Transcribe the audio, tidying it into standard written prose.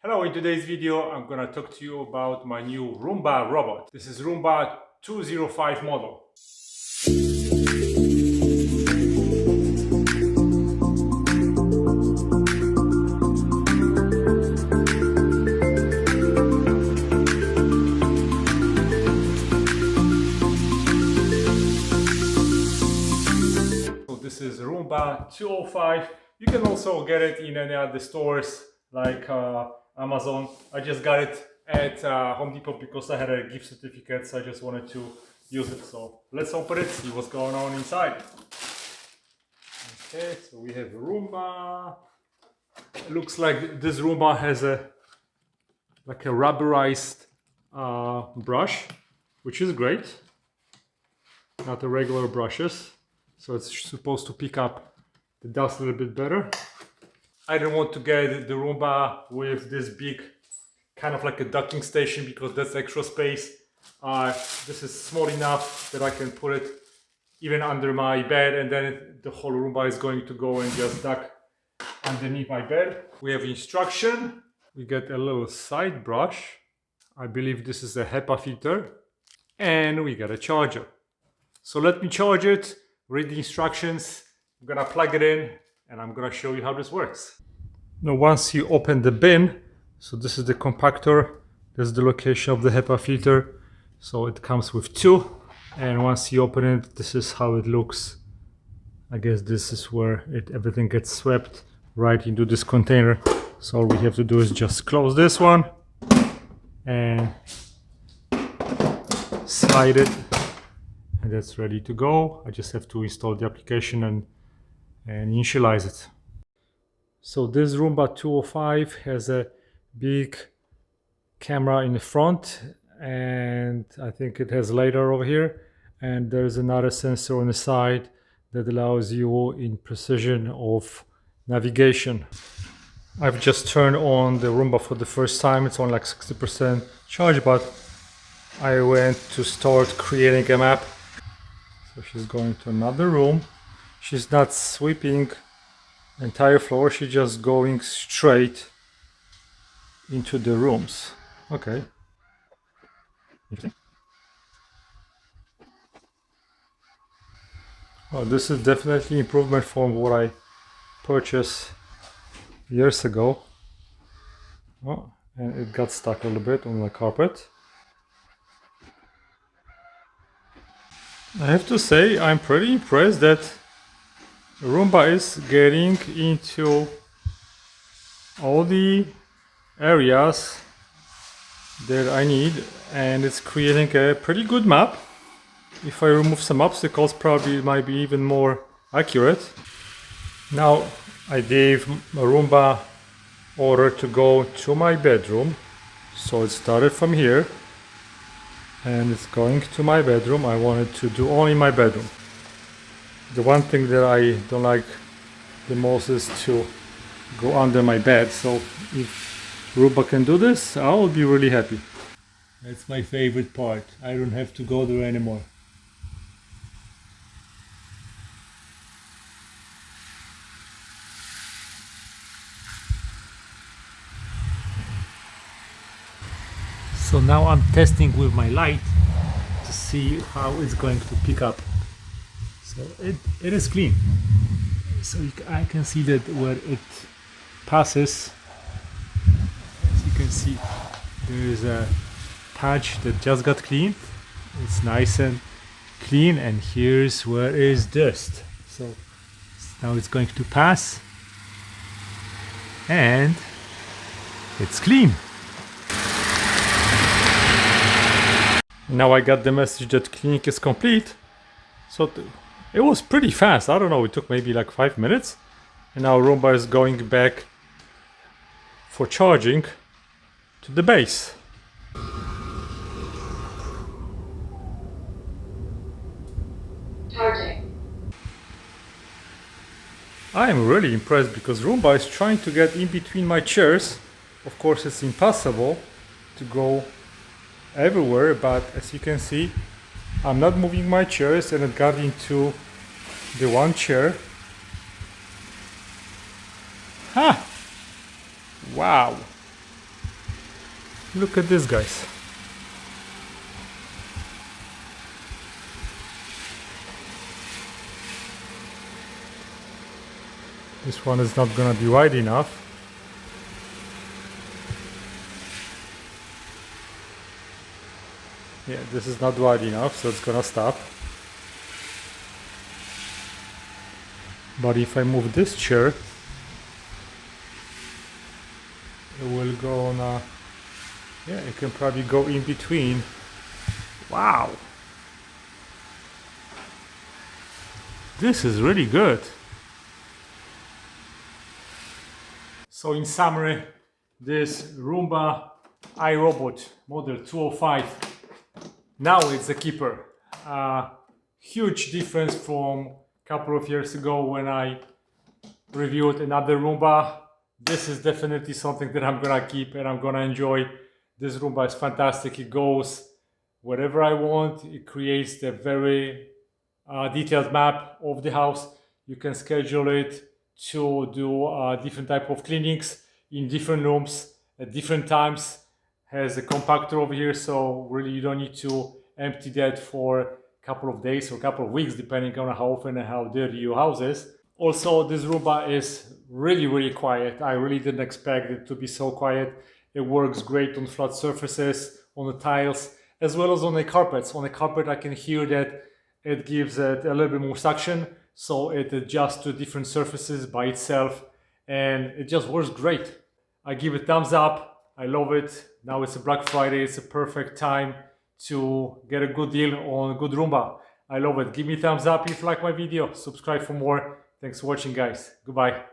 Hello, in today's video I'm gonna talk to you about my new Roomba robot. This is Roomba 205 model. So this is Roomba 205. You can also get it in any other stores like Amazon. I just got it at Home Depot because I had a gift certificate, so I just wanted to use it. So let's open it, see what's going on inside. Okay, so we have a Roomba. It looks like this Roomba has a rubberized brush, which is great. Not the regular brushes, so it's supposed to pick up the dust a little bit better. I didn't want to get the Roomba with this big, kind of like a docking station, because that's extra space. This is small enough that I can put it even under my bed, and then the whole Roomba is going to go and just duck underneath my bed. We have instruction. We get a little side brush. I believe this is a HEPA filter. And we got a charger. So let me charge it, read the instructions. I'm gonna plug it in and I'm gonna show you how this works. Now once you open the bin, so this is the compactor, this is the location of the HEPA filter. So it comes with two, and once you open it, this is how it looks. I guess this is where everything gets swept right into this container. So all we have to do is just close this one and slide it, and that's ready to go. I just have to install the application and initialize it. So this Roomba 205 has a big camera in the front, and I think it has LiDAR over here, and there's another sensor on the side that allows you in precision of navigation. I've just turned on the Roomba for the first time. It's on like 60% charge, but I went to start creating a map. So she's going to another room. She's not sweeping the entire floor, she's just going straight into the rooms. Okay. Interesting. Well, this is definitely improvement from what I purchased years ago. Oh, and it got stuck a little bit on the carpet. I have to say, I'm pretty impressed that Roomba is getting into all the areas that I need, and it's creating a pretty good map. If I remove some obstacles, probably it might be even more accurate. Now I gave a Roomba order to go to my bedroom, so it started from here and it's going to my bedroom. I wanted to do only my bedroom. The one thing that I don't like the most is to go under my bed, so if Roomba can do this, I'll be really happy. That's my favorite part. I don't have to go there anymore. So now I'm testing with my light to see how it's going to pick up. So it is clean. So I can see that where it passes, as you can see, there is a patch that just got cleaned. It's nice and clean, and here's where is dust. So now it's going to pass, and it's clean. Now I got the message that cleaning is complete. So it was pretty fast. I don't know, it took maybe like 5 minutes. And now Roomba is going back for charging to the base. Charging. I am really impressed because Roomba is trying to get in between my chairs. Of course, it's impossible to go everywhere, but as you can see, I'm not moving my chairs, and it got into the one chair. Ha! Wow! Look at this, guys. This one is not gonna be wide enough. Yeah, this is not wide enough, so it's gonna stop. But if I move this chair, it will go on a... Yeah, it can probably go in between. Wow! This is really good. So in summary, this Roomba iRobot model 205, now it's a keeper. Huge difference from a couple of years ago when I reviewed another Roomba. This is definitely something that I'm gonna keep and I'm gonna enjoy. This Roomba is fantastic. It goes wherever I want. It creates a very detailed map of the house. You can schedule it to do different type of cleanings in different rooms at different times. Has a compactor over here, so really you don't need to empty that for a couple of days or a couple of weeks, depending on how often and how dirty your house is. Also, this Roomba is really quiet. I really didn't expect it to be so quiet. It works great on flat surfaces, on the tiles, as well as on the carpets. On the carpet, I can hear that it gives it a little bit more suction, so it adjusts to different surfaces by itself, and it just works great. I give it thumbs up. I love it. Now it's a Black Friday. It's a perfect time to get a good deal on a good Roomba. I love it. Give me a thumbs up if you like my video. Subscribe for more. Thanks for watching, guys. Goodbye.